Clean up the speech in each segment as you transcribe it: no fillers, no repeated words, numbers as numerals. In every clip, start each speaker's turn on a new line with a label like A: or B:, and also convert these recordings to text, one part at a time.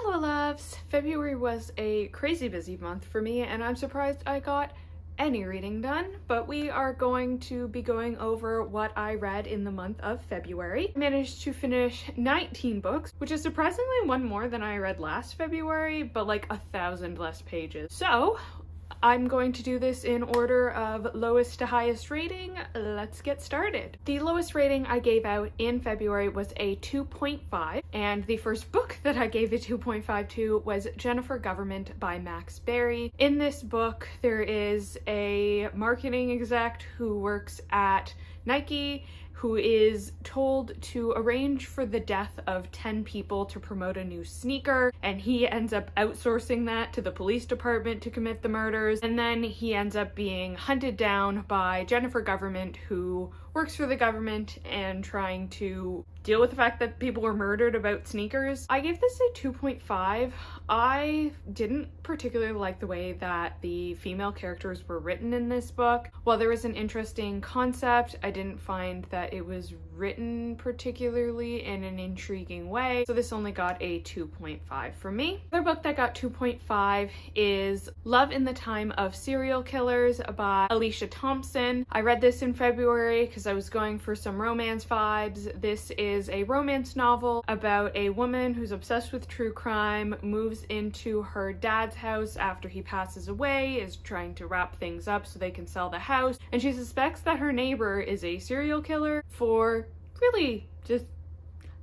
A: Hello loves! February was a crazy busy month for me and I'm surprised I got any reading done, but we are going to be going over what I read in the month of February. I managed to finish 19 books, which is surprisingly one more than I read last February, but like 1,000 less pages. So I'm going to do this in order of lowest to highest rating. Let's get started. The lowest rating I gave out in February was a 2.5, and the first book that I gave a 2.5 to was Jennifer Government by Max Berry. In this book, there is a marketing exec who works at Nike who is told to arrange for the death of 10 people to promote a new sneaker, and he ends up outsourcing that to the police department to commit the murders, and then he ends up being hunted down by Jennifer Government, who works for the government and trying to deal with the fact that people were murdered about sneakers. I gave this a 2.5. I didn't particularly like the way that the female characters were written in this book. While there was an interesting concept, I didn't find that it was written particularly in an intriguing way, so this only got a 2.5 for me. The other book that got 2.5 is Love in the Time of Serial Killers by Alicia Thompson. I read this in February because I was going for some romance vibes. This is a romance novel about a woman who's obsessed with true crime, moves into her dad's house after he passes away, is trying to wrap things up so they can sell the house, and she suspects that her neighbor is a serial killer for really just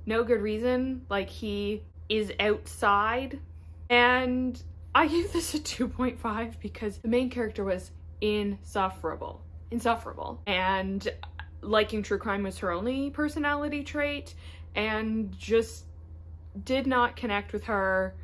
A: no good reason. Like, he is outside, and I gave this a 2.5 because the main character was insufferable, and liking true crime was her only personality trait, and just did not connect with her.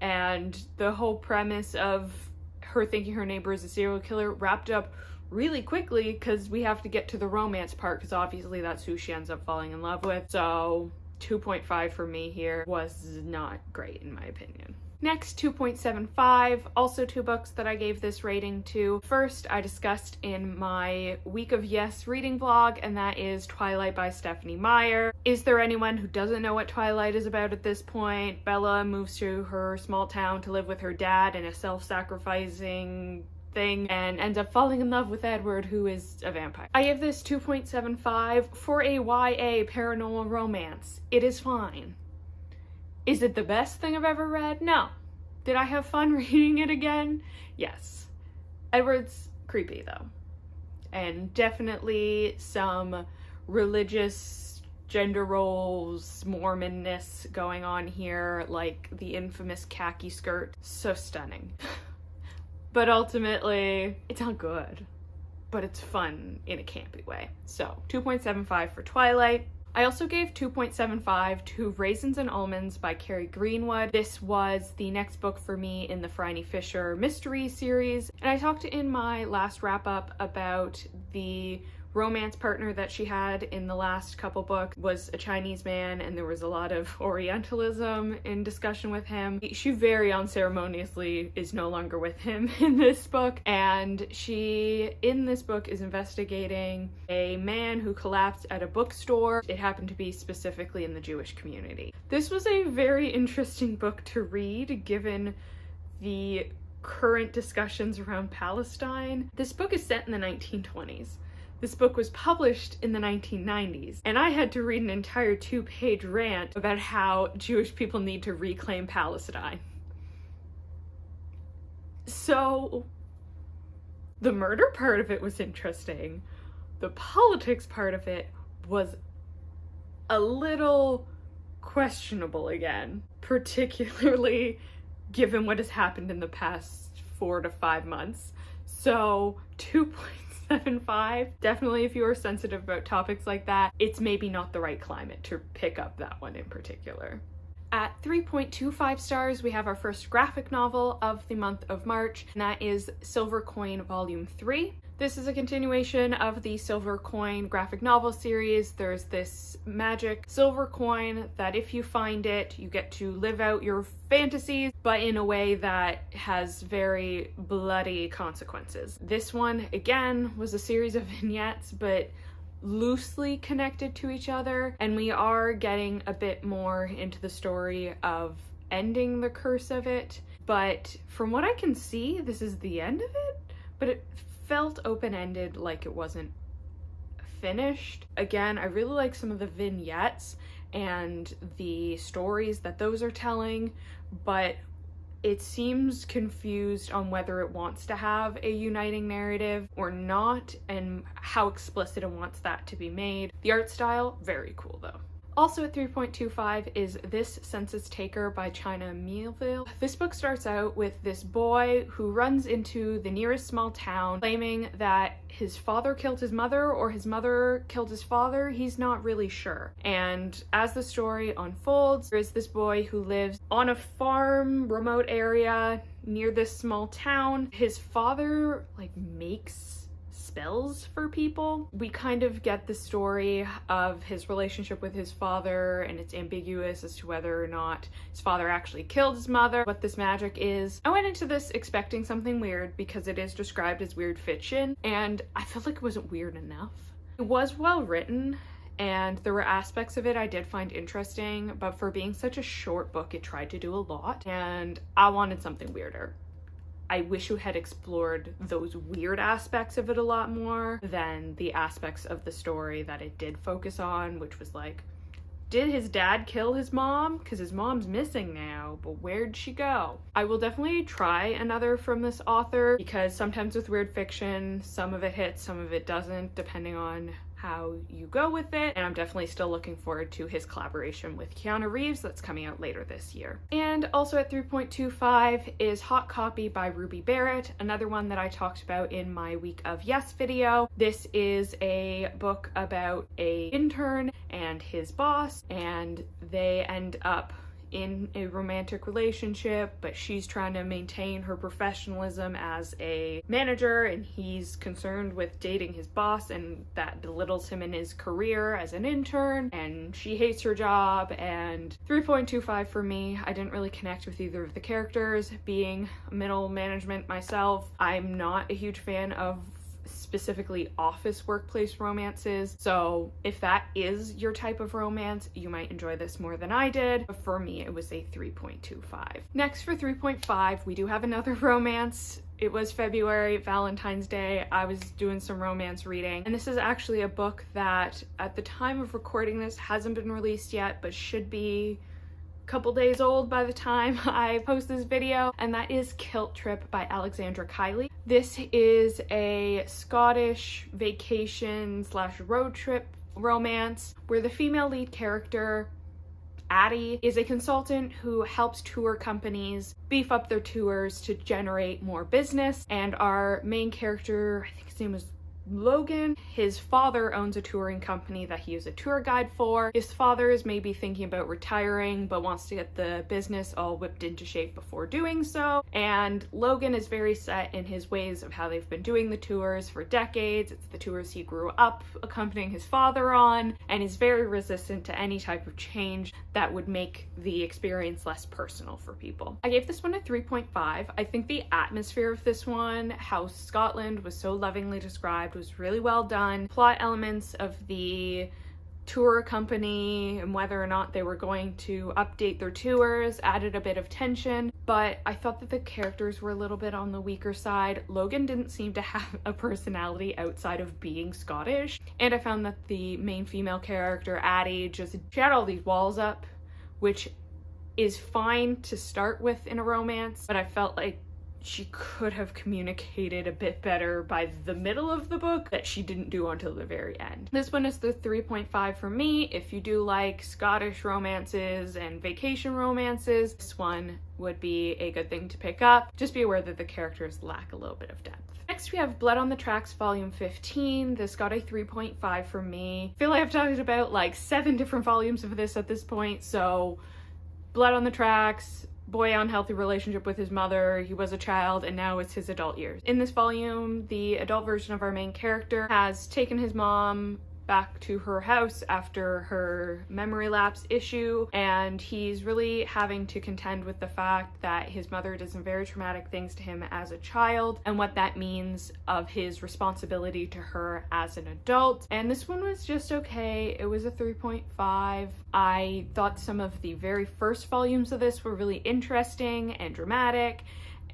A: And the whole premise of her thinking her neighbor is a serial killer wrapped up really quickly because we have to get to the romance part, because obviously that's who she ends up falling in love with. So 2.5 for me here was not great in my opinion. Next, 2.75, also two books that I gave this rating to. First, I discussed in my Week of Yes reading vlog, and that is Twilight by Stephanie Meyer. Is there anyone who doesn't know what Twilight is about at this point? Bella moves to her small town to live with her dad in a self-sacrificing thing and ends up falling in love with Edward, who is a vampire. I give this 2.75 for a YA paranormal romance. It is fine. Is it the best thing I've ever read? No. Did I have fun reading it again? Yes. Edward's creepy though. And definitely some religious gender roles, Mormonness going on here, like the infamous khaki skirt. So stunning. But ultimately, it's not good, but it's fun in a campy way. So 2.75 for Twilight. I also gave 2.75 to Raisins and Almonds by Carrie Greenwood. This was the next book for me in the Franny Fisher mystery series, and I talked in my last wrap-up about the romance partner that she had in the last couple books was a Chinese man, and there was a lot of Orientalism in discussion with him. She very unceremoniously is no longer with him in this book, and she, in this book, is investigating a man who collapsed at a bookstore. It happened to be specifically in the Jewish community. This was a very interesting book to read, given the current discussions around Palestine. This book is set in the 1920s. This book was published in the 1990s, and I had to read an entire 2-page rant about how Jewish people need to reclaim Palestine. So, the murder part of it was interesting. The politics part of it was a little questionable again, particularly given what has happened in the past 4 to 5 months. So, 2.75. Definitely, if you are sensitive about topics like that, it's maybe not the right climate to pick up that one in particular. At 3.25 stars, we have our first graphic novel of the month of March, and that is Silver Coin Volume 3. This is a continuation of the Silver Coin graphic novel series. There's this magic silver coin that if you find it, you get to live out your fantasies, but in a way that has very bloody consequences. This one, again, was a series of vignettes, but loosely connected to each other, and we are getting a bit more into the story of ending the curse of it, but from what I can see, this is the end of it, but it felt open-ended, like it wasn't finished. Again, I really like some of the vignettes and the stories that those are telling, but it seems confused on whether it wants to have a uniting narrative or not, and how explicit it wants that to be made. The art style, very cool though. Also at 3.25 is This Census-taker by China Miéville. This book starts out with this boy who runs into the nearest small town claiming that his father killed his mother or his mother killed his father. He's not really sure. And as the story unfolds, there is this boy who lives on a farm, remote area near this small town. His father makes spells for people. We kind of get the story of his relationship with his father, and it's ambiguous as to whether or not his father actually killed his mother, what this magic is. I went into this expecting something weird because it is described as weird fiction, and I felt like it wasn't weird enough. It was well written, and there were aspects of it I did find interesting, but for being such a short book, it tried to do a lot, and I wanted something weirder. I wish you had explored those weird aspects of it a lot more than the aspects of the story that it did focus on, which was like, did his dad kill his mom? Because his mom's missing now, but where'd she go? I will definitely try another from this author, because sometimes with weird fiction, some of it hits, some of it doesn't, depending on how you go with it, and I'm definitely still looking forward to his collaboration with Keanu Reeves that's coming out later this year. And also at 3.25 is Hot Copy by Ruby Barrett, another one that I talked about in my Week of Yes video. This is a book about an intern and his boss, and they end up in a romantic relationship, but she's trying to maintain her professionalism as a manager, and he's concerned with dating his boss, and that belittles him in his career as an intern, and she hates her job. And 3.25 for me, I didn't really connect with either of the characters. Being middle management myself, I'm not a huge fan of specifically office workplace romances, so if that is your type of romance, you might enjoy this more than I did, but for me it was a 3.25. Next for 3.5, we do have another romance. It was February, Valentine's Day. I was doing some romance reading, and this is actually a book that at the time of recording this hasn't been released yet, but should be couple days old by the time I post this video, and that is Kilt Trip by Alexandra Kiley. This is a Scottish vacation / road trip romance where the female lead character, Addie, is a consultant who helps tour companies beef up their tours to generate more business, and our main character, I think his name was Logan, his father owns a touring company that he is a tour guide for. His father is maybe thinking about retiring but wants to get the business all whipped into shape before doing so, and Logan is very set in his ways of how they've been doing the tours for decades. It's the tours he grew up accompanying his father on, and he's very resistant to any type of change that would make the experience less personal for people. I gave this one a 3.5. I think the atmosphere of this one, how Scotland was so lovingly described, was really well done. Plot elements of the tour company and whether or not they were going to update their tours added a bit of tension, but I thought that the characters were a little bit on the weaker side. Logan didn't seem to have a personality outside of being Scottish, and I found that the main female character, Addie, she had all these walls up, which is fine to start with in a romance, but I felt like she could have communicated a bit better by the middle of the book that she didn't do until the very end. This one is the 3.5 for me. If you do like Scottish romances and vacation romances, this one would be a good thing to pick up. Just be aware that the characters lack a little bit of depth. Next we have Blood on the Tracks volume 15. This got a 3.5 for me. I feel like I've talked about like 7 different volumes of this at this point, so Blood on the Tracks, boy unhealthy relationship with his mother, he was a child, and now it's his adult years. In this volume, the adult version of our main character has taken his mom back to her house after her memory lapse issue, and he's really having to contend with the fact that his mother did some very traumatic things to him as a child and what that means of his responsibility to her as an adult. And this one was just okay. It was a 3.5. I thought some of the very first volumes of this were really interesting and dramatic,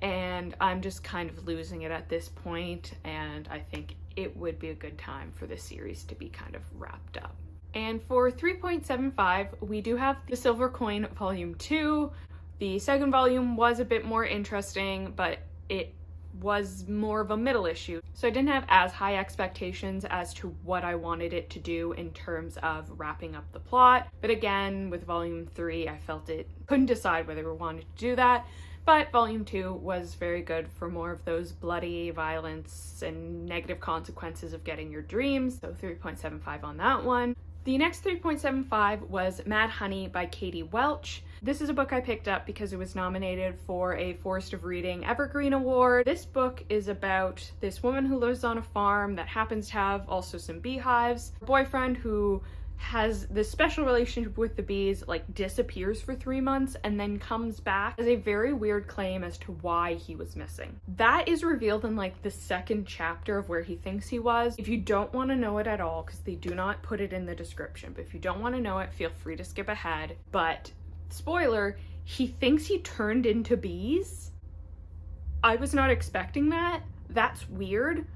A: and I'm just kind of losing it at this point, and I think it would be a good time for this series to be kind of wrapped up. And for 3.75, we do have The Silver Coin Volume 2. The second volume was a bit more interesting, but it was more of a middle issue. So I didn't have as high expectations as to what I wanted it to do in terms of wrapping up the plot. But again, with Volume 3, I felt it couldn't decide whether we wanted to do that. But Volume 2 was very good for more of those bloody violence and negative consequences of getting your dreams. So 3.75 on that one. The next 3.75 was Mad Honey by Katie Welch. This is a book I picked up because it was nominated for a Forest of Reading Evergreen Award. This book is about this woman who lives on a farm that happens to have also some beehives. Her boyfriend, who has this special relationship with the bees, like disappears for 3 months and then comes back as a very weird claim as to why he was missing. That is revealed in like the second chapter of where he thinks he was. If you don't want to know it at all, because they do not put it in the description, but if you don't want to know it, feel free to skip ahead. But spoiler, he thinks he turned into bees. I was not expecting that. That's weird.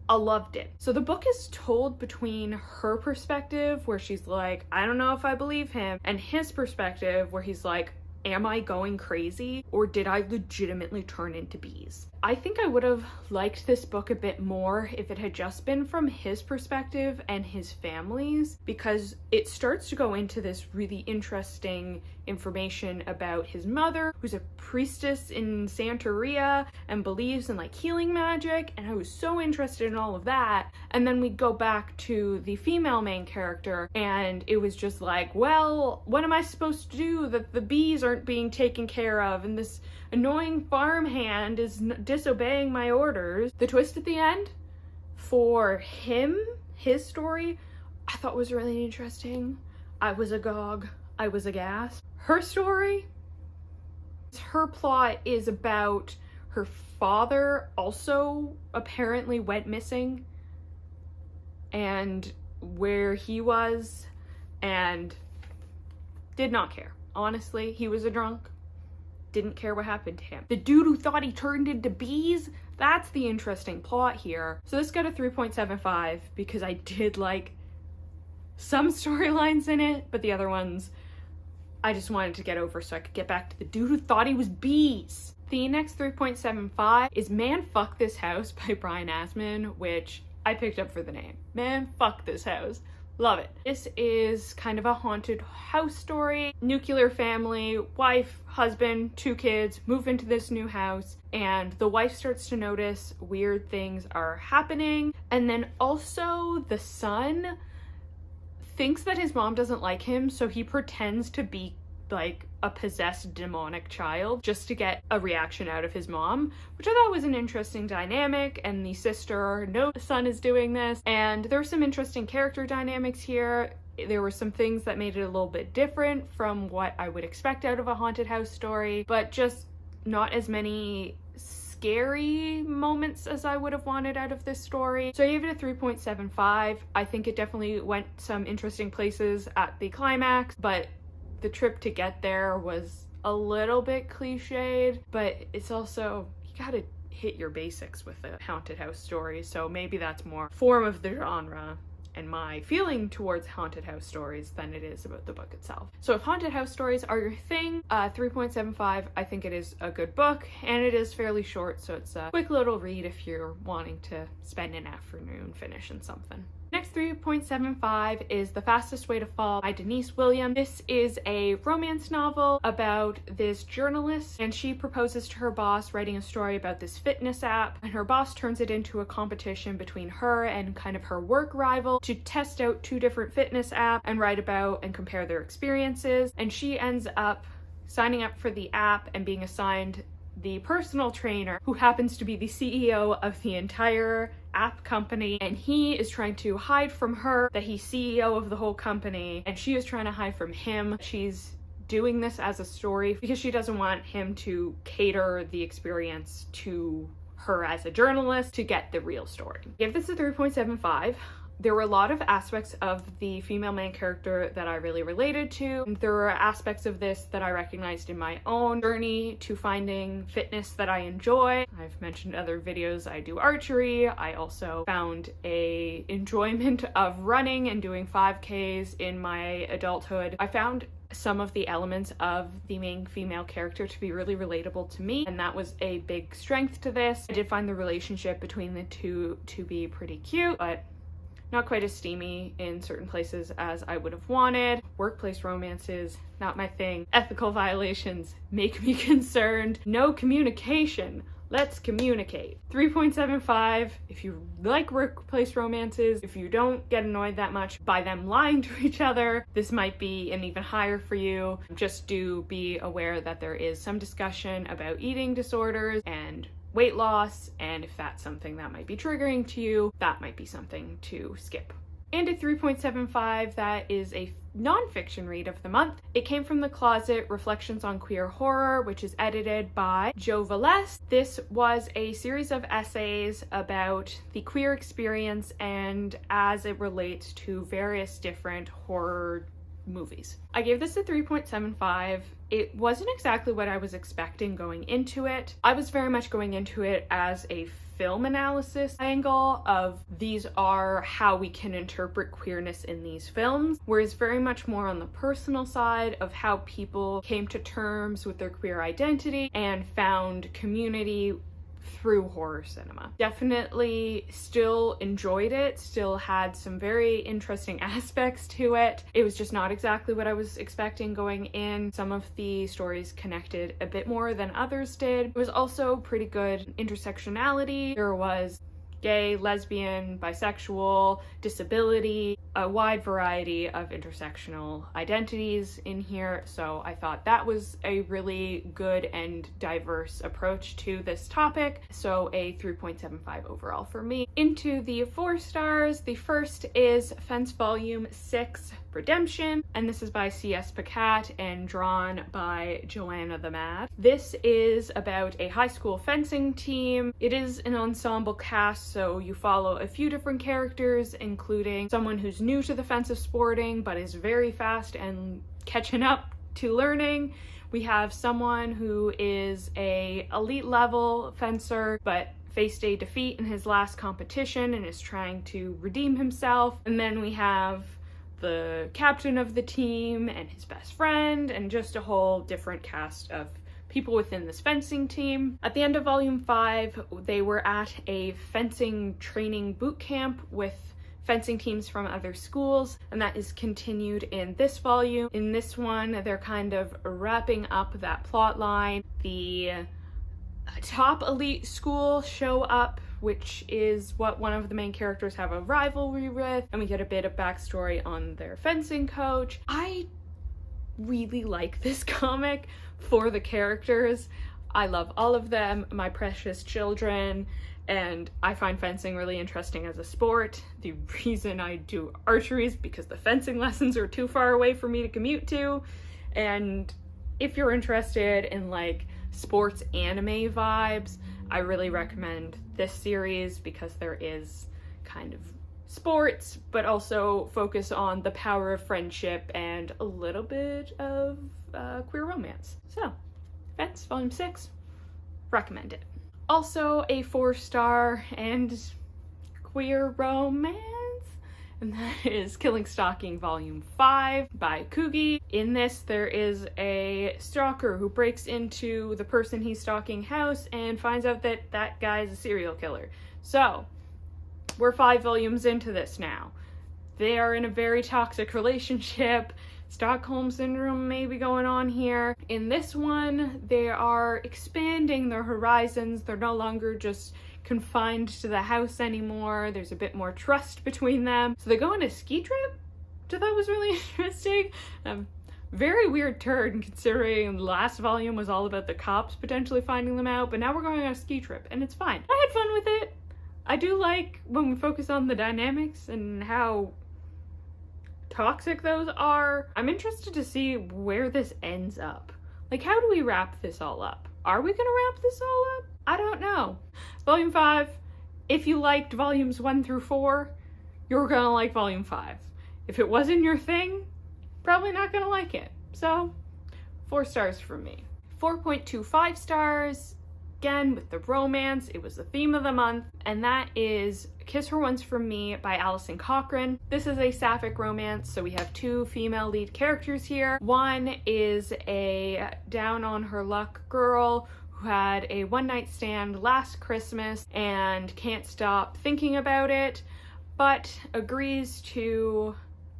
A: I loved it. So the book is told between her perspective, where she's like, I don't know if I believe him, and his perspective, where he's like, am I going crazy, or did I legitimately turn into bees? I think I would have liked this book a bit more if it had just been from his perspective and his family's, because it starts to go into this really interesting information about his mother, who's a priestess in Santeria and believes in like healing magic, and I was so interested in all of that. And then we go back to the female main character, and it was just like, well, what am I supposed to do that the bees aren't being taken care of, and this annoying farmhand is disobeying my orders. The twist at the end for him, his story, I thought was really interesting. I was agog. I was aghast. Her story, her plot is about her father also apparently went missing and where he was, and did not care. Honestly, he was a drunk. Didn't care what happened to him. The dude who thought he turned into bees, that's the interesting plot here. So this got a 3.75 because I did like some storylines in it, but the other ones I just wanted to get over so I could get back to the dude who thought he was bees. The next 3.75 is Man Fuck This House by Brian Asman, which I picked up for the name. Man Fuck This House. Love it. This is kind of a haunted house story. Nuclear family, wife, husband, 2 kids, move into this new house, and the wife starts to notice weird things are happening. And then also the son thinks that his mom doesn't like him, so he pretends to be like a possessed demonic child just to get a reaction out of his mom, which I thought was an interesting dynamic. And the sister knows the son is doing this, and there's some interesting character dynamics here. There were some things that made it a little bit different from what I would expect out of a haunted house story, but just not as many scary moments as I would have wanted out of this story. So I gave it a 3.75. I think it definitely went some interesting places at the climax, but the trip to get there was a little bit cliched, but it's also, you gotta hit your basics with a haunted house story, so maybe that's more form of the genre and my feeling towards haunted house stories than it is about the book itself. So if haunted house stories are your thing, 3.75, I think it is a good book, and it is fairly short, so it's a quick little read if you're wanting to spend an afternoon finishing something. Next 3.75 is The Fastest Way to Fall by Denise Williams. This is a romance novel about this journalist, and she proposes to her boss writing a story about this fitness app, and her boss turns it into a competition between her and kind of her work rival to test out 2 different fitness apps and write about and compare their experiences. And she ends up signing up for the app and being assigned the personal trainer who happens to be the CEO of the entire app company, and he is trying to hide from her that he's CEO of the whole company, and she is trying to hide from him. She's doing this as a story because she doesn't want him to cater the experience to her as a journalist to get the real story. I gave this a 3.75. There were a lot of aspects of the female main character that I really related to. There were aspects of this that I recognized in my own journey to finding fitness that I enjoy. I've mentioned other videos, I do archery. I also found a enjoyment of running and doing 5Ks in my adulthood. I found some of the elements of the main female character to be really relatable to me, and that was a big strength to this. I did find the relationship between the two to be pretty cute, but not quite as steamy in certain places as I would have wanted. Workplace romances, not my thing. Ethical violations make me concerned. No communication. Let's communicate. 3.75 if you like workplace romances. If you don't get annoyed that much by them lying to each other, this might be an even higher for you. Just do be aware that there is some discussion about eating disorders and weight loss, and if that's something that might be triggering to you, that might be something to skip. And a 3.75 that is a non-fiction read of the month. It came from The Closet, Reflections on Queer Horror, which is edited by Joe Velez. This was a series of essays about the queer experience and as it relates to various different horror movies. I gave this a 3.75. It wasn't exactly what I was expecting going into it. I was very much going into it as a film analysis angle of these are how we can interpret queerness in these films, whereas very much more on the personal side of how people came to terms with their queer identity and found community through horror cinema. Definitely still enjoyed it, still had some very interesting aspects to it. It was just not exactly what I was expecting going in. Some of the stories connected a bit more than others did. It was also pretty good intersectionality. There was gay, lesbian, bisexual, disability, a wide variety of intersectional identities in here, so I thought that was a really good and diverse approach to this topic, so a 3.75 overall for me. Into the 4 stars, the first is Fence Volume 6, Redemption, and this is by C.S. Pacat and drawn by Joanna the Mad. This is about a high school fencing team. It is an ensemble cast, so you follow a few different characters, including someone who's new to the fence of sporting but is very fast and catching up to learning. We have someone who is a elite level fencer but faced a defeat in his last competition and is trying to redeem himself. And then we have the captain of the team and his best friend and just a whole different cast of people within this fencing team. At the end of volume 5, they were at a fencing training boot camp with fencing teams from other schools, and that is continued in this volume. In this one, they're kind of wrapping up that plot line. The top elite school show up, which is what one of the main characters have a rivalry with, and we get a bit of backstory on their fencing coach. I really like this comic for the characters. I love all of them, my precious children, and I find fencing really interesting as a sport. The reason I do archery is because the fencing lessons are too far away for me to commute to, and if you're interested in like sports anime vibes, I really recommend this series because there is kind of sports, but also focus on the power of friendship and a little bit of queer romance. So, Fence Volume 6, recommend it. Also a 4-star and queer romance, and that is Killing Stalking Volume 5 by Kugi. In this, there is a stalker who breaks into the person he's stalking house and finds out that that guy's a serial killer. So, we're 5 volumes into this now. They are in a very toxic relationship. Stockholm Syndrome may be going on here. In this one, they are expanding their horizons. They're no longer just confined to the house anymore. There's a bit more trust between them. So they go on a ski trip, which I thought was really interesting. Very weird turn considering the last volume was all about the cops potentially finding them out, but now we're going on a ski trip and it's fine. I had fun with it. I do like when we focus on the dynamics and how toxic those are. I'm interested to see where this ends up. Like, how do we wrap this all up? Are we gonna wrap this all up? I don't know. Volume 5, if you liked volumes 1 through 4, you're gonna like volume 5. If it wasn't your thing, probably not gonna like it. So, 4 stars from me. 4.25 stars, again with the romance. It was the theme of the month, and that is Kiss Her Once From Me by Alison Cochrane. This is a sapphic romance, so we have 2 female lead characters here. One is a down on her luck girl who had a one-night stand last Christmas and can't stop thinking about it, but agrees to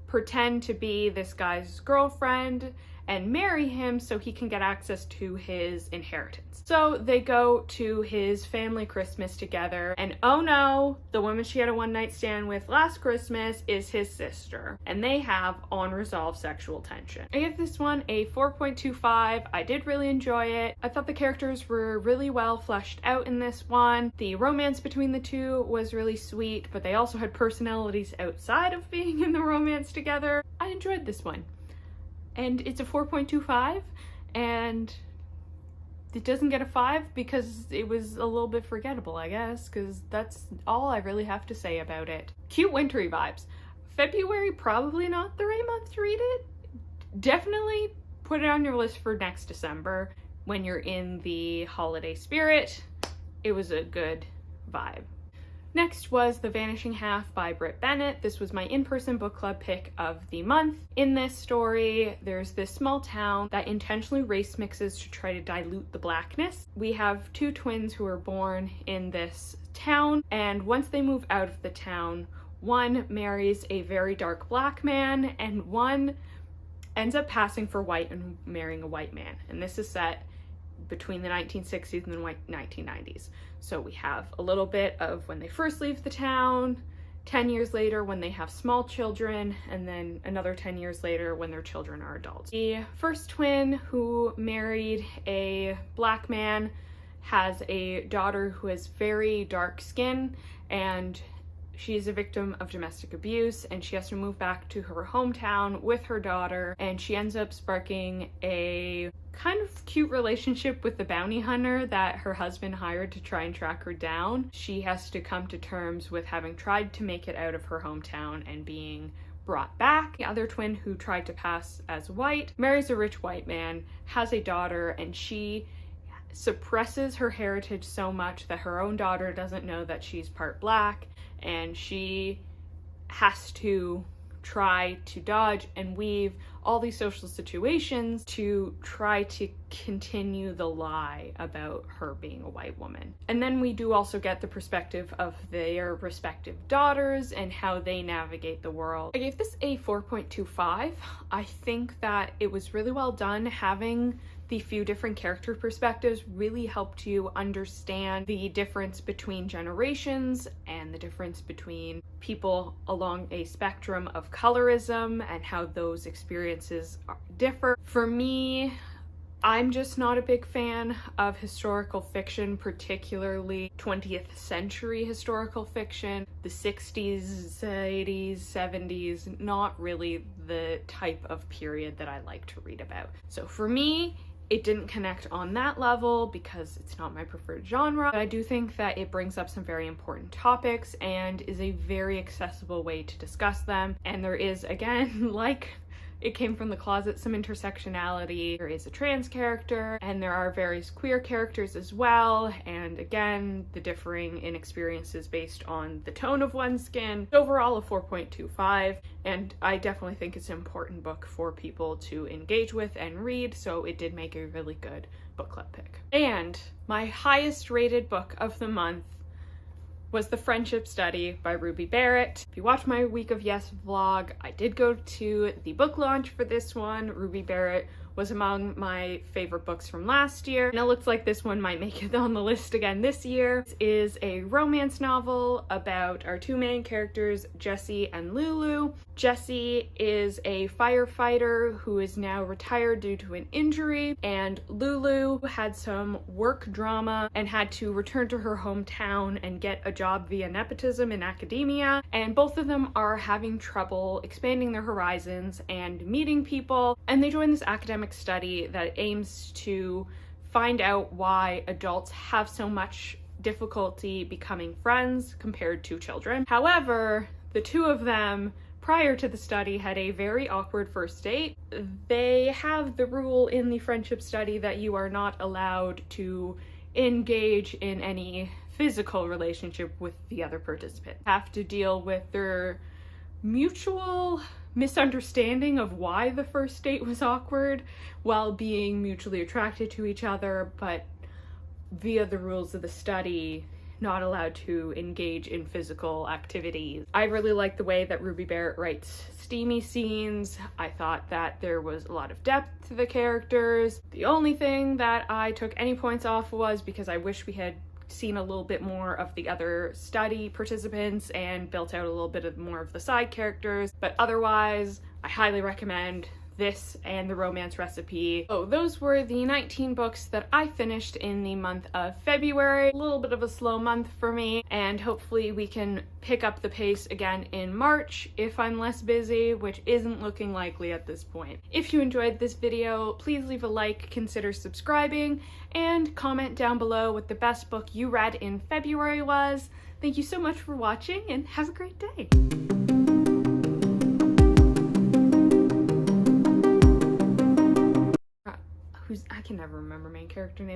A: pretend to be this guy's girlfriend and marry him so he can get access to his inheritance. So they go to his family Christmas together, and oh no, the woman she had a one-night stand with last Christmas is his sister, and they have unresolved sexual tension. I give this one a 4.25. I did really enjoy it. I thought the characters were really well fleshed out in this one. The romance between the two was really sweet, but they also had personalities outside of being in the romance together. I enjoyed this one. And it's a 4.25, and it doesn't get a 5 because it was a little bit forgettable, I guess, because that's all I really have to say about it. Cute wintry vibes. February, probably not the right month to read it. Definitely put it on your list for next December when you're in the holiday spirit. It was a good vibe. Next was The Vanishing Half by Britt Bennett. This was my in-person book club pick of the month. In this story, there's this small town that intentionally race mixes to try to dilute the blackness. We have 2 twins who are born in this town, and once they move out of the town, one marries a very dark black man, and one ends up passing for white and marrying a white man. And this is set between the 1960s and the 1990s. So we have a little bit of when they first leave the town, 10 years later when they have small children, and then another 10 years later when their children are adults. The first twin, who married a black man, has a daughter who has very dark skin, and she's a victim of domestic abuse, and she has to move back to her hometown with her daughter, and she ends up sparking a kind of cute relationship with the bounty hunter that her husband hired to try and track her down. She has to come to terms with having tried to make it out of her hometown and being brought back. The other twin, who tried to pass as white, marries a rich white man, has a daughter, and she suppresses her heritage so much that her own daughter doesn't know that she's part black, and she has to try to dodge and weave all these social situations to try to continue the lie about her being a white woman. And then we do also get the perspective of their respective daughters and how they navigate the world. I gave this a 4.25. I think that it was really well done. Having the few different character perspectives really helped you understand the difference between generations and the difference between people along a spectrum of colorism and how those experiences differ. For me, I'm just not a big fan of historical fiction, particularly 20th century historical fiction. The 60s, 80s, 70s, not really the type of period that I like to read about. So for me, it didn't connect on that level because it's not my preferred genre, but I do think that it brings up some very important topics and is a very accessible way to discuss them. And there is, again, like It Came From the Closet, some intersectionality. There is a trans character, and there are various queer characters as well, and again, the differing in experiences based on the tone of one's skin. Overall, a 4.25, and I definitely think it's an important book for people to engage with and read, so it did make a really good book club pick. And my highest rated book of the month was The Friendship Study by Ruby Barrett. If you watch my Week of Yes vlog, I did go to the book launch for this one. Ruby Barrett was among my favorite books from last year, and it looks like this one might make it on the list again this year. This is a romance novel about our two main characters, Jesse and Lulu. Jesse is a firefighter who is now retired due to an injury, and Lulu had some work drama and had to return to her hometown and get a job via nepotism in academia, and both of them are having trouble expanding their horizons and meeting people, and they join this academic study that aims to find out why adults have so much difficulty becoming friends compared to children. However, the two of them prior to the study had a very awkward first date. They have the rule in the friendship study that you are not allowed to engage in any physical relationship with the other participant. Have to deal with their mutual misunderstanding of why the first date was awkward while being mutually attracted to each other, but via the rules of the study, not allowed to engage in physical activities. I really like the way that Ruby Barrett writes steamy scenes. I thought that there was a lot of depth to the characters. The only thing that I took any points off was because I wish we had seen a little bit more of the other study participants and built out a little bit more of the side characters, but otherwise I highly recommend this and The Romance Recipe. Oh, those were the 19 books that I finished in the month of February. A little bit of a slow month for me, and hopefully we can pick up the pace again in March if I'm less busy, which isn't looking likely at this point. If you enjoyed this video, please leave a like, consider subscribing, and comment down below what the best book you read in February was. Thank you so much for watching, and have a great day! I can never remember main character names.